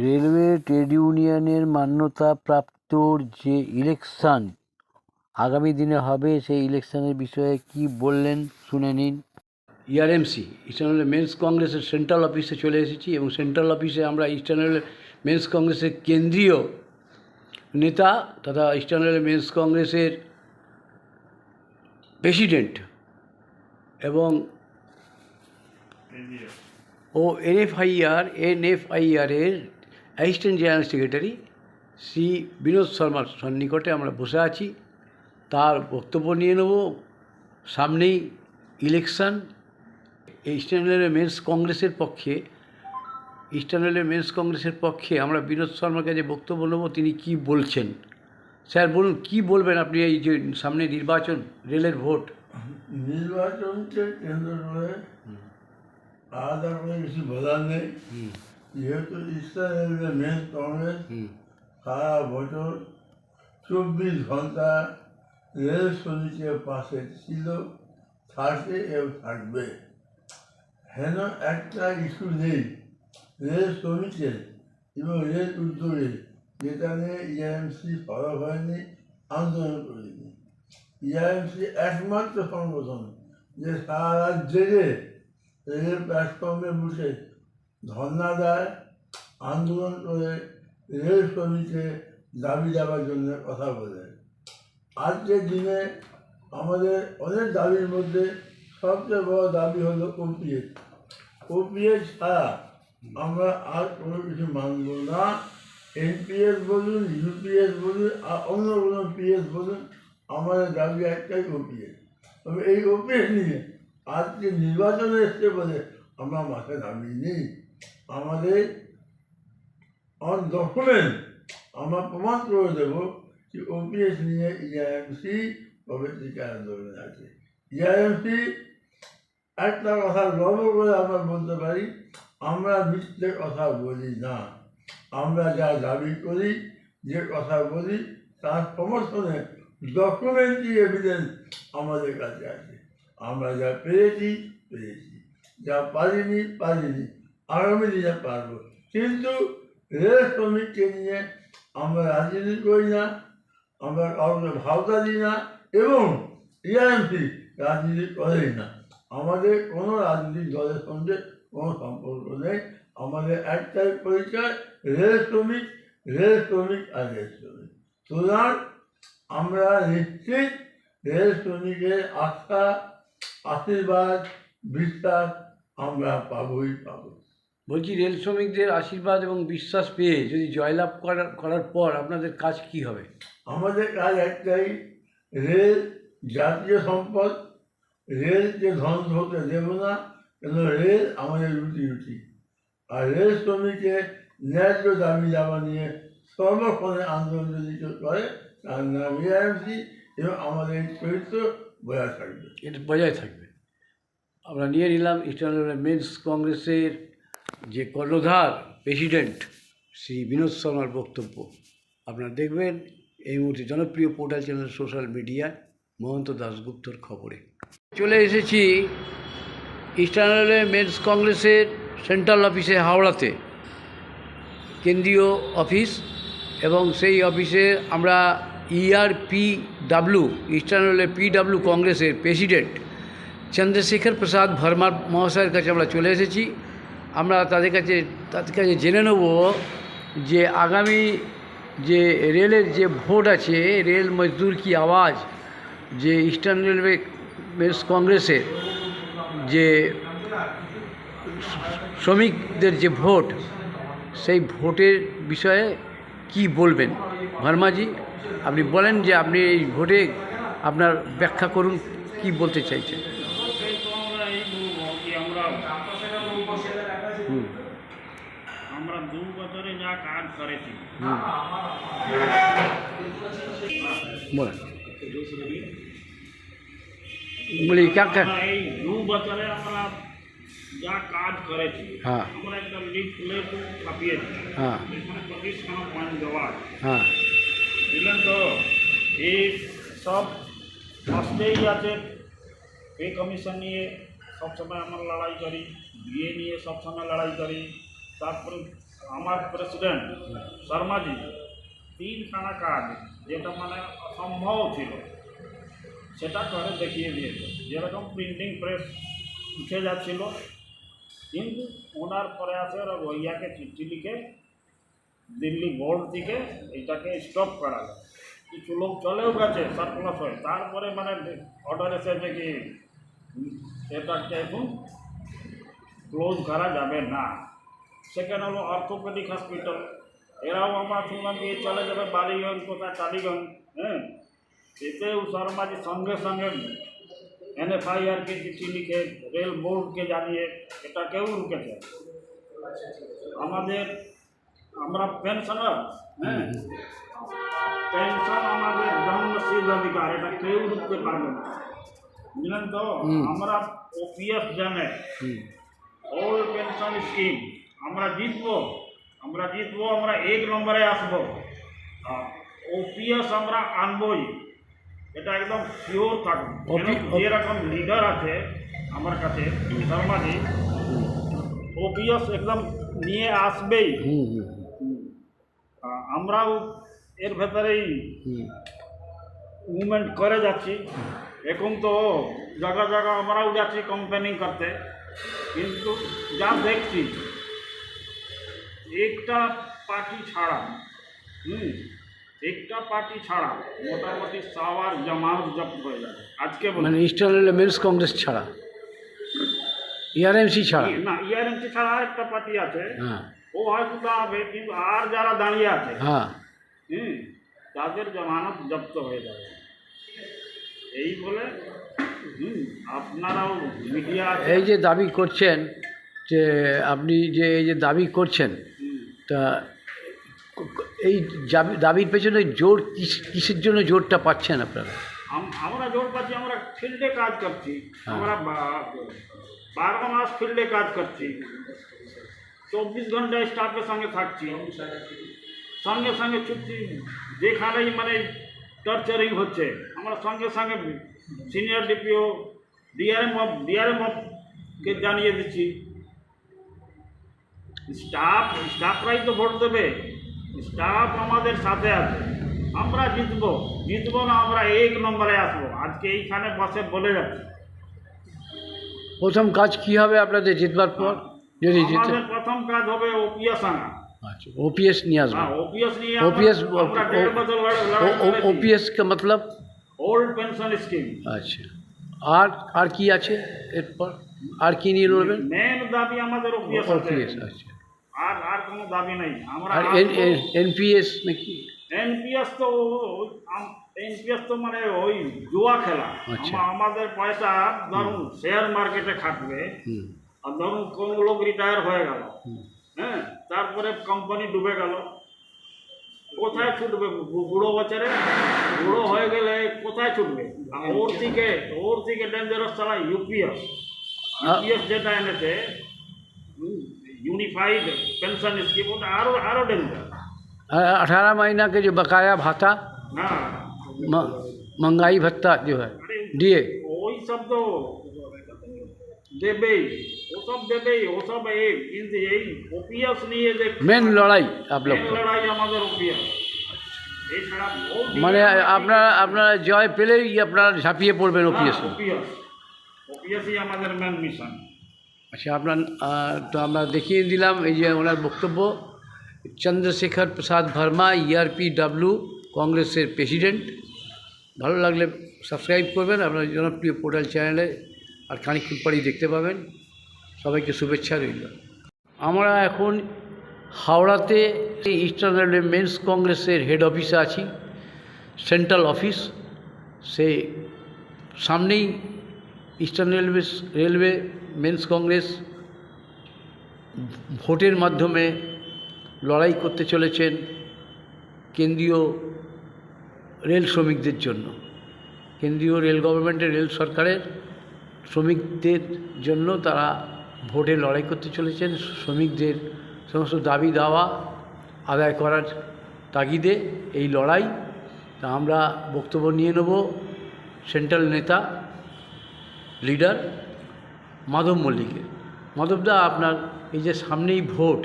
Railway trade ইউনিয়নের মান্যতাপ্রাপ্ত যে election আগামী দিনে হবে সেই ইলেকশনের বিষয়ে কি বললেন শুনে নিন। ইআরএমসি ইস্টার্ন মেন্স কংগ্রেসের সেন্ট্রাল অফিসে চলে এসেছি এবং সেন্ট্রাল অফিসে আমরা ইস্টার্ন মেন্স কংগ্রেসের কেন্দ্রীয় নেতা তথা ইস্টার্ন মেন্স কংগ্রেসের প্রেসিডেন্ট এবং এনএফআইআর-এর assistant general secretary Shri Binod শর্মার সন্নিকটে আমরা বসে আছি। তার বক্তব্য নিয়ে নেব। সামনেই ইলেকশন। ইস্টার্ন রেলওয়ে মেন্স কংগ্রেসের পক্ষে আমরা বিনোদ শর্মার কাছে বক্তব্য নেব, তিনি কি বলছেন। স্যার বলুন, কি বলবেন আপনি এই যে সামনে নির্বাচন, রেলের ভোট? নির্বাচনকে কেন্দ্র করে আলাদা করে কিছু বলার নেই, যেহেতু ইস্টার্ন রেলওয়ে মেন্স কংগ্রেস সারা বছর 24 ঘন্টা রেল শ্রমিকের পাশে ছিল, থাকে এবং থাকবে। হেন একটা ইস্যু নেই রেল শ্রমিকের এবং রেল উদ্যোগে যেটা নিয়ে ইআরএমসি সরব হয়নি, আন্দোলন করেনি। ইআরএমসি একমাত্র সংগঠন যে সারা রাত জেগে রেল প্ল্যাটফর্মে বসে ধর্ণা দেয়, আন্দোলন করে রেল শ্রমিকের দাবি দেওয়ার জন্য কথা বলে। আজকের দিনে আমাদের অনেক দাবির মধ্যে সবচেয়ে বড় দাবি হলো ওপিএস ছাড়া আমরা আর কোনো কিছু মানব না। এনপিএস বলুন, ইউপিএস বলুন, আর অন্য কোনো পিএস বলুন, আমাদের দাবি একটাই ওপিএস। তবে এই ওপিএস নিয়ে আজকে নির্বাচনে এসছে বলে আমরা মাঠে নামিনি। আমাদের অন ডকুমেন্ট আমরা প্রমাণ করে দেবো যে ওপিএস নিয়ে ইআরএমসি প্রবেশিকার আন্দোলন আছে। ইআরএমসি একটা কথা গর্ব করে আমরা বলতে পারি, আমরা মিথ্যে কথা বলি না। আমরা যা দাবি করি, যে কথা বলি, তার সমর্থনে ডকুমেন্টারি এভিডেন্স আমাদের কাছে আছে। আমরা যা পেরেছি, যা পারিনি, আগামী দিনে পারবো। কিন্তু রেল শ্রমিককে নিয়ে আমরা রাজনীতি করি না, আমরা কাউকে ভাবতা দিই না এবং ইআরএমসি রাজনীতি করেই না। আমাদের কোনো রাজনৈতিক দলের সঙ্গে কোনো সম্পর্ক নেই। আমাদের একটাই পরিচয়, রেল শ্রমিক আর রেল শ্রমিক। সুতরাং আমরা নিশ্চিত রেল শ্রমিকের আস্থা, আশীর্বাদ, বিশ্বাস আমরা পাবই পাবো। বলছি, রেল শ্রমিকদের আশীর্বাদ এবং বিশ্বাস পেয়ে যদি জয়লাভ করার পর আপনাদের কাজ কি হবে? আমাদের কাজ একটাই, রেল জাতীয় সম্পদ, রেলকে ধ্বংস হতে দেব না, কেন রেল আমাদের রুটি। আর রেল শ্রমিকের ন্যায্য দাবি দাবা নিয়ে সর্বক্ষণে আন্দোলন যদি কেউ করে, তার নাম ইআরএমসি এবং আমাদের চরিত্র বজায় থাকবে। আমরা নিয়ে নিলাম ইস্টার্ন রেলওয়ে মেন্স কংগ্রেসের যে কর্ণধার প্রেসিডেন্ট শ্রী বিনোদ শর্মার বক্তব্য। আপনারা দেখবেন এই মুহূর্তে জনপ্রিয় পোর্টাল চ্যানেল সোশ্যাল মিডিয়ায় মহন্ত দাশগুপ্তর খবরে। চলে এসেছি ইস্টার্ন রেলওয়ে মেন্স কংগ্রেসের সেন্ট্রাল অফিসে, হাওড়াতে কেন্দ্রীয় অফিস, এবং সেই অফিসে আমরা ইস্টার্ন রেলওয়ে পিডব্লিউ কংগ্রেসের প্রেসিডেন্ট চন্দ্রশেখর প্রসাদ ভার্মা মহাশয়ের কাছে আমরা চলে এসেছি। আমরা তাদের কাছে জেনে নেব যে আগামী যে রেলের যে ভোট আছে, রেল মজদুর কি আওয়াজ, যে ইস্টার্ন রেলওয়ে মেন্স কংগ্রেসের যে শ্রমিকদের যে ভোট, সেই ভোটের বিষয়ে কি বলবেন। ভার্মাজি, আপনি বলেন যে আপনি এই ভোটে আপনার ব্যাখ্যা করুন, কি বলতে চাইছেন। আমরা 2 বছরে যা কাজ করেছি, এই 2 বছরে আমরা যা কাজ করেছি, আমরা একটা লিফলেট ছাপিয়েছি, এখানে 25খানা পয়েন্ট দেওয়া আছে। বুঝলেন তো, এই সব ফার্স্টেই আছে। পে কমিশন নিয়ে সবসময় আমরা লড়াই করি, বিয়ে নিয়ে সবসময় লড়াই করি, তারপরে আমার প্রেসিডেন্ট শর্মাজি তিনখানা কাজ যেটা মানে অসম্ভব ছিল সেটা করে দেখিয়ে দিয়েছে। যেরকম প্রিন্টিং প্রেস উঠে যাচ্ছিল, কিন্তু ওনার প্রয়াসের ভৈয়াকে চিঠি লিখে দিল্লি বোর্ড থেকে এটাকে স্টপ করা যায়। কিছু লোক চলেও গেছে সারপ্লাস হয়ে, তারপরে মানে অর্ডার এসেছে কি এটাকে এখন ক্লোজ করা যাবে না। সেখানে হলো অর্থোপেডিক হসপিটাল, এরাও আমরা শুনলাম যে চলে যাবে বালিগঞ্জ কোথায় টালিগঞ্জ। হ্যাঁ, এতেও শর্মাজি সঙ্গে সঙ্গে NFIRকে চিঠি লিখে রেল বোর্ডকে জানিয়ে এটাকেও রুকেছে। আমরা পেনশনার, হ্যাঁ, পেনশন আমাদের জন্মসিদ্ধ অধিকার, এটা কেউ রুখতে পারবে না, বুঝলেন তো। আমরা OPS জানে, ওল্ড পেনশন স্কিম, আমরা জিতবো, আমরা 1 নম্বরে আসবো। OPS আমরা আনবই, এটা একদম শিওর থাকবে। যেরকম লিডার আছে আমার কাছে শর্মাজি, OPS একদম নিয়ে আসবেই। আমরাও এর ভেতরেই মুভমেন্ট করে যাচ্ছি। এখন তো জায়গা জায়গা আমরাও যাচ্ছি কোম্পানি করতে, কিন্তু যা দেখছি একটা পার্টি ছাড়া মোটামুটি সবার জামানত জব্দ হয়ে যাবে আজকে। মানে ইস্টার্ন এলিমেন্টস কংগ্রেস ছাড়া, ERMC ছাড়া না, ERMC ছাড়া আরেকটা পার্টি আছে, হ্যাঁ, ও হয়তো দাঁড়াবে, কিন্তু আর যারা দাঁড়িয়ে আছে হ্যাঁ, তাদের জামানত জব্দ হয়ে যাবে। এই বলে আপনারাও মিডিয়া এই যে দাবি করছেন, যে আপনি যে এই যে দাবি করছেন, তা এই দাবির পেছনে জোর কিসের জন্য জোরটা পাচ্ছেন আপনারা? আমরা জোর পাচ্ছি, আমরা ফিল্ডে কাজ করছি, আমরা 12 মাস ফিল্ডে কাজ করছি, 24 ঘন্টা স্টাফের সঙ্গে থাকছি, সঙ্গে সঙ্গে ছুটছি। যেখানেই মানে টর্চারিং হচ্ছে আমরা সঙ্গে সঙ্গে সিনিয়র DPO DRM-কে জানিয়ে দিচ্ছি। স্টাফরাই তো ভোট দেবে, স্টাফ আমাদের সাথে আছে। আমরা জিতবো না, আমরা 1 নম্বরে আসবো, আজকে এইখানে বসে বলে যাচ্ছি। প্রথম কাজ কি হবে আপনাদের জিতবার পর? যদি জিতে, আমাদের প্রথম কাজ হবে OPS আনা। আচ্ছা, OPS নিয়ে আসবে। OPS নিয়ে OPS আমরা 1.5 বছর লড়াই করেছি। OPS का मतलब ওল্ড পেনশন স্কিম। আচ্ছা, আর কি আছে এরপর? আর কি নিয়ে লড়বেন? মেন দাবি আমাদের OPS আছে, আচ্ছা। আর কোনো দাবি নেই। আমরা আর NPS নাকি? NPS তো মানে ওই জুয়া খেলা। আচ্ছা। আমাদের পয়সা ধরুন শেয়ার মার্কেটে খাটবে, আর ধরুন কোন লোক রিটায়ার হয়ে গেল, হ্যাঁ, তারপরে কোম্পানি ডুবে গেল, কোথায় ছুটবে? বুড়ো বছরে বুড়ো হয়ে গেলে কোথায় ছুটবে? ওর থেকে ডেঞ্জারাস চালা UPS যেটা এনেছে, यूनिफाइड पेंशन स्कीम, ওটা আরো ডেঞ্জার। 18 महीना के जो बकाया भाता, हाँ, महंगाई भत्ता जो है DA, ওই সব তো দেবেই, ও সব কিন্তু এই OPS নিয়ে যে মেন লড়াই আপনার, লড়াই আমাদের OPS। এছাড়া মানে আপনারা জয় পেলেই আপনারা ঝাঁপিয়ে পড়বেন OPS। OPSই আমাদের মেন মিশন। আচ্ছা, তো আমরা দেখিয়ে দিলাম এই যে ওনার বক্তব্য। চন্দ্রশেখর প্রসাদ ভার্মা, ERPW কংগ্রেসের প্রেসিডেন্ট। ভালো লাগলে সাবস্ক্রাইব করবেন আপনার জনপ্রিয় পোর্টাল চ্যানেলে, আর খানিকক্ষণ পরেই দেখতে পাবেন। সবাইকে শুভেচ্ছা রইল। আমরা এখন হাওড়াতে ইস্টার্ন রেলওয়ে মেন্স কংগ্রেসের হেড অফিসে আছি, সেন্ট্রাল অফিস। সেই সামনেই ইস্টার্ন রেলওয়ে মেন্স কংগ্রেস ভোটের মাধ্যমে লড়াই করতে চলেছেন কেন্দ্রীয় রেল শ্রমিকদের জন্য। কেন্দ্রীয় রেল গভর্নমেন্টের, রেল সরকারের শ্রমিকদের জন্য তারা ভোটে লড়াই করতে চলেছেন। শ্রমিকদের সমস্ত দাবি দাওয়া আদায় করার তাগিদে এই লড়াই। তা আমরা বক্তব্য নিয়ে নেব সেন্ট্রাল নেতা, লিডার মাধব মল্লিকের। মাধবদা, আপনার এই যে সামনেই ভোট,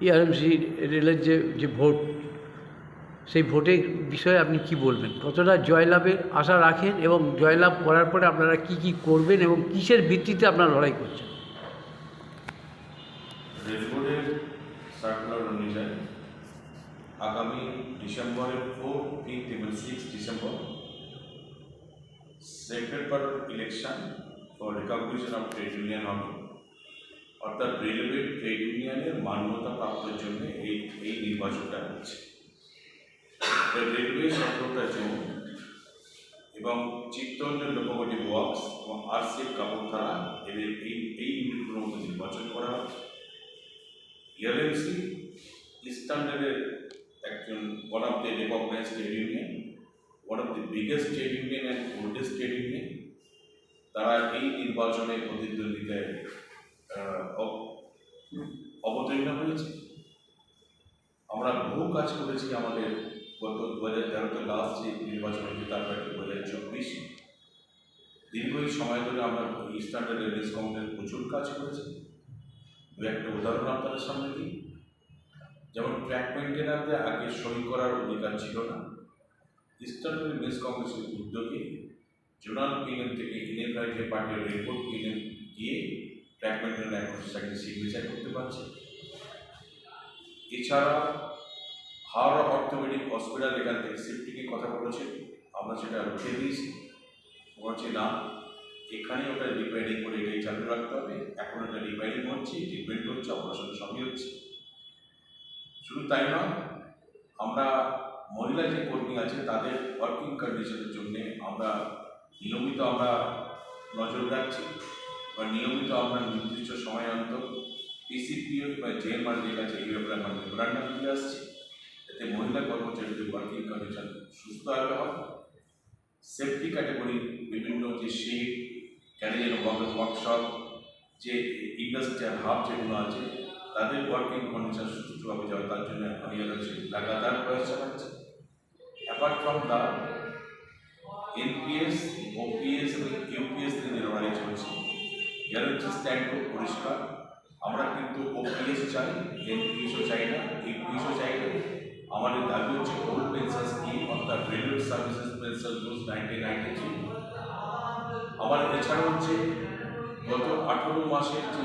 ইআরএমসি রেলের যে যে ভোট, সেই ভোটের বিষয়ে আপনি কি বলবেন? কতটা জয়লাভের আশা রাখেন এবং জয়লাভ করার পরে আপনারা কি কি করবেন এবং কিসের ভিত্তিতে আপনারা লড়াই করছেন? রেল বোর্ডের সার্কুলার অনুযায়ী আগামী ডিসেম্বরের 4, 5 এবং 6 December secret election for recognition of trade union হবে, অর্থাৎ রেলওয়ে ট্রেড ইউনিয়নের মান্যতা প্রাপ্তির জন্য এই নির্বাচনটা হচ্ছে। রেলওয়ে 17টা জোন এবং চিত্তরঞ্জন লোকোমোটিভ ওয়ার্কস এবং আরসিএফ কাপড়থালা এদের এই ইউনিটগুলোর মধ্যে নির্বাচন করা হচ্ছে। ইআরএমসি ইস্টার্ন রেলের একজন one of the recognised trade union, one of the biggest trade union and oldest trade union, তারা এই নির্বাচনে প্রতিদ্বন্দ্বিতায় অবতীর্ণ হয়েছে। আমরা বহু কাজ করেছি আমাদের গত 2013-তে লাস্ট যে নির্বাচন হয়েছে, তারপরে 2024 দীর্ঘ এই সময় ধরে আমরা ইস্টার্ন রেলওয়ে কমিশনের প্রচুর কাজ করেছি। দু একটা উদাহরণ আপনাদের সামনে দিই। যেমন ট্র্যাক মেনটেনারদের আগে সই করার অধিকার ছিল না, ইস্টার্ন রেলওয়ে কংগ্রেসের উদ্যোগে জোনাল পিএনএম থেকে এনএফআইকে পাঠিয়ে রেলপোর্ট পিএনএম গিয়ে ট্র্যাক মেনটেনার এখন সেখানে সিগনেচার করতে পারছে। এছাড়া হাওড়া অর্থোপেডিক হসপিটাল এখান থেকে শিফটিংয়ের কথা বলেছে, আমরা সেটা রুখে দিয়েছি। বলছি না, এখানে ওটা রিপেয়ারিং করে এটাই চালু রাখতে হবে। এখন ওটা রিপেয়ারিং হচ্ছে, ট্রিটমেন্ট হচ্ছে, অপারেশন সবই হচ্ছে। শুধু তাই নয়, আমরা মহিলা যে কর্মী আছে তাদের ওয়ার্কিং কন্ডিশনের জন্যে আমরা নিয়মিত নজর রাখছি বা নিয়মিত আমরা নির্দিষ্ট সময় অন্তর পিসিপিও বা জেএমআরডির কাছে এই ব্যাপারে আমরা মেমোরান্ডাম দিয়ে আসছি, যাতে মহিলা কর্মচারীদের ওয়ার্কিং কন্ডিশন সুস্থভাবে হয়। সেফটি ক্যাটাগরি বিভিন্ন যে শেড, ক্যারিয়ার ওয়ার্কশপ, যে ইন্ডাস্ট্রিয়াল হাব যেগুলো আছে, তাদের ওয়ার্কিং কন্ডিশন সুস্থভাবে যাওয়া, তার জন্য লাগাতার প্রয়াস চালাচ্ছে। Apart from the NPS, OPS এবং ইউপিএস থেকে লড়াই চলছে। ইআরএমসি স্ট্যান্ড খুব পরিষ্কার, আমরা কিন্তু ওপিএস চাই, এনপিএসও চাই না, ইউপিএসও চাই না। আমাদের দাবি হচ্ছে ওল্ড পেনশন স্কিম, অর্থাৎ রেলওয়ে সার্ভিসেস পেনশন রুলস 1993। আমার এছাড়া হচ্ছে গত 18 মাসের যে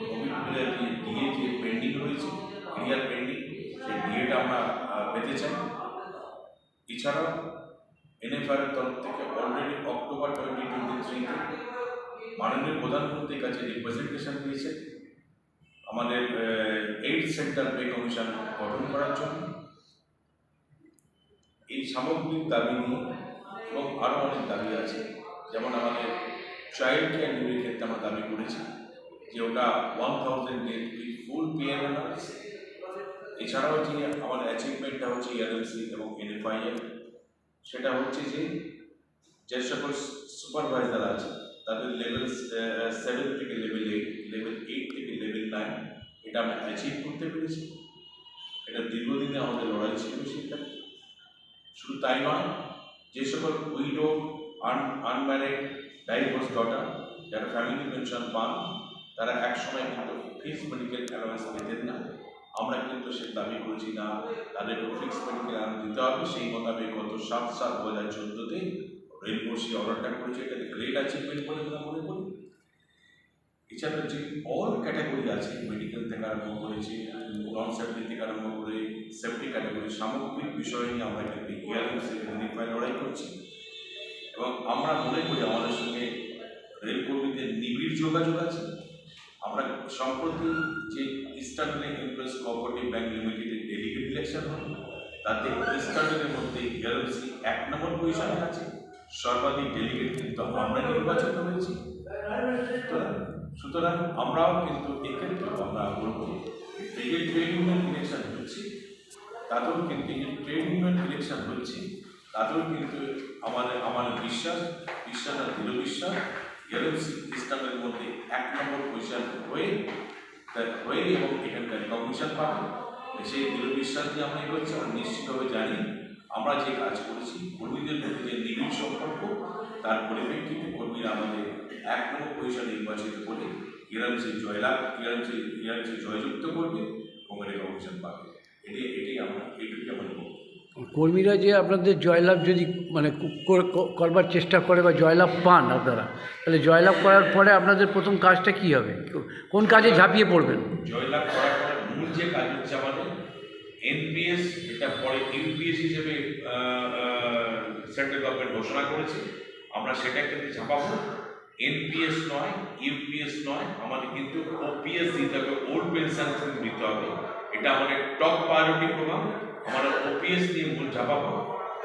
কোভিড পিরিয়ড ডিএ যে পেন্ডিং রয়েছে, এরিয়ার পেন্ডিং, সেই ডিএটা আমরা পেতে চাই। এছাড়াও এনএফআর এর তরফ থেকে অলরেডি অক্টোবর 2023-তে মাননীয় প্রধানমন্ত্রীর কাছে রিপ্রেজেন্টেশন দিয়েছে আমাদের 8 সেন্টার পে কমিশন গঠন করার জন্য। এই সামগ্রিক দাবি নিয়ে এবং আরও অনেক দাবি আছে, যেমন আমাদের চাইল্ড কেয়ার নিউজের ক্ষেত্রে আমরা দাবি করেছি যে ওটা 1000 ডেজ উইথ ফুল পিএনএনআরস। এছাড়াও যে আমাদের অ্যাচিভমেন্টটা হচ্ছে ইআরএমসি এবং এনএফআইএল, সেটা হচ্ছে যে সকল সুপারভাইজার আছে তাদের লেভেল 7 থেকে লেভেল 8, লেভেল 8 থেকে লেভেল 9 এটা আমরা অ্যাচিভ করতে পেরেছি। এটা দীর্ঘদিনে আমাদের লড়াই ছিল সেটা। শুধু তাই নয়, যে সকল উইডো, আনম্যারিড, ডাইভোর্স ডটার যারা ফ্যামিলি পেনশন পান, তারা একসময় কিন্তু ফিক্সড মেডিকেল অ্যালাওয়েন্স পেতেন না। আমরা কিন্তু সে দাবি করেছি না, তাদেরকে ফিক্সড মেডিকেল অ্যালাওয়েন্স দিতে হবে। সেই মোতাবেক গত 7/7/2014-তে রেল বোর্ড সেই অর্ডারটা করেছে। এটাকে গ্রেট অ্যাচিভমেন্ট বলে আমরা মনে করি। এছাড়া যে অল ক্যাটাগরি আছে, মেডিকেল থেকে আরম্ভ করেছি, নন সেফটি থেকে আরম্ভ করে সেফটি ক্যাটাগরি, সামগ্রিক বিষয় নিয়ে আমরা কিন্তু ইআরএমসি নির্বাচনে লড়াই করছি। এবং আমরা মনে করি আমাদের সঙ্গে রেল কর্মীদের নিবিড় যোগাযোগ আছে। আমরা সম্প্রতি যে eastern rail employees cooperative bank লিমিটেডের ডেলিগেট ইলেকশন হবে, তাতে ইস্টার্ন রেলের মধ্যে ইআরএমসি 1 নম্বর পজিশনে আছে। সর্বাধিক ডেলিগেট কিন্তু আমরা নির্বাচিত হয়েছি। সুতরাং আমরাও কিন্তু এক্ষেত্রে আমরা বলবো এই যে ট্রেড ইউনিয়ন ইলেকশন হচ্ছে, তাতেও কিন্তু এই যে ট্রেড ইউনিয়ন ইলেকশন হচ্ছে, তাতেও কিন্তু আমাদের বিশ্বাস আর দৃঢ় বিশ্বাস ইআরএমসি ইস্টার্নের মধ্যে 1 নম্বর পজিশন হয়ে এবং এখানকার রিকগনিশন পাবে। সেই দৃঢ় বিশ্বাস দিয়ে আমরা এগোচ্ছি। আমরা নিশ্চিতভাবে জানি আমরা যে কাজ করেছি, কর্মীদের মধ্যে যে নিবিড় সম্পর্ক, তার পরিপ্রেক্ষিতে কর্মীরা আমাদের 1 নম্বর পজিশন নির্বাচিত করে ইআরএমসি জয়যুক্ত করবে রেকগনিশন পাবে। এটাই এইটুকুই আমাদের বক্তব্য। কর্মীরা যে আপনাদের জয়লাভ যদি মানে করবার চেষ্টা করে বা জয়লাভ পান আপনারা, তাহলে জয়লাভ করার পরে আপনাদের প্রথম কাজটা কী হবে, কোন কাজে ঝাঁপিয়ে পড়বেন? জয়লাভ করার পরে মূল যে কাজ হচ্ছে আমাদের এনপিএস, এটা পরে ইউপিএস হিসেবে সেন্ট্রাল গভর্নমেন্ট ঘোষণা করেছে, আমরা সেটা কিন্তু ঝাঁপাবো। এনপিএস নয়, ইউপিএস নয়, আমাদের কিন্তু ওপিএস দিতে হবে, ওল্ড পেনশন দিতে হবে। এটা আমাদের টপ প্রায়োরিটি প্রোগ্রাম। আমরা ওপিএস নিয়ে মূল ঝাঁপাবো,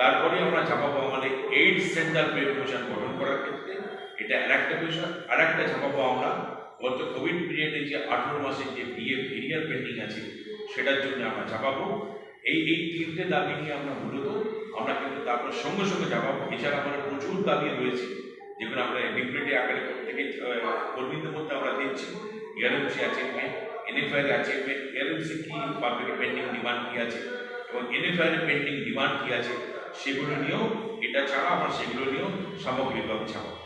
তারপরে আমরা ঝাঁপাবো আমাদের এইড সেন্টার পে কমিশন গঠন করার ক্ষেত্রে, এটা আরেকটা বিষয়। আরেকটা ঝাঁপাবো আমরা গত কোভিড পিরিয়ডে যে 18 মাসের যে এরিয়ার পেন্ডিং আছে সেটার জন্য আমরা ঝাঁপাবো। এই তিনটে দাবি নিয়ে আমরা মূলত আমরা কিন্তু তারপর সঙ্গে সঙ্গে ঝাঁপাবো। এছাড়া আমাদের প্রচুর দাবি রয়েছে যেগুলো আমরা ডিপ্রেটি আকারে থেকে কর্মীদের মধ্যে আমরা দিচ্ছি। এআরএমসি অ্যাচিভমেন্ট, এনএফআইআর অ্যাচিভমেন্ট, এআরএমসি কি পাবলিক পেন্ডিং ডিমান্ড কী আছে এবং এনএফআইআর পেন্ডিং ডিমান্ড কী আছে সেগুলো নিয়েও, এটা ছাড়া আমরা সেগুলো নিয়েও সামগ্রিকভাবে ছাপাবো।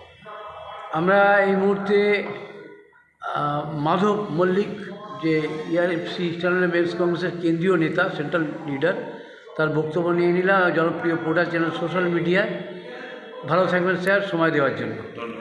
আমরা এই মুহূর্তে মাধব মল্লিক, যে ERFC ইস্টার্ন মেন্স কংগ্রেসের কেন্দ্রীয় নেতা, সেন্ট্রাল লিডার, তার বক্তব্য নিয়ে নিলাম জনপ্রিয় পোর্টাল চ্যানেল সোশ্যাল মিডিয়ায়। ভালো থাকবেন স্যার, সময় দেওয়ার জন্য। ধন্যবাদ।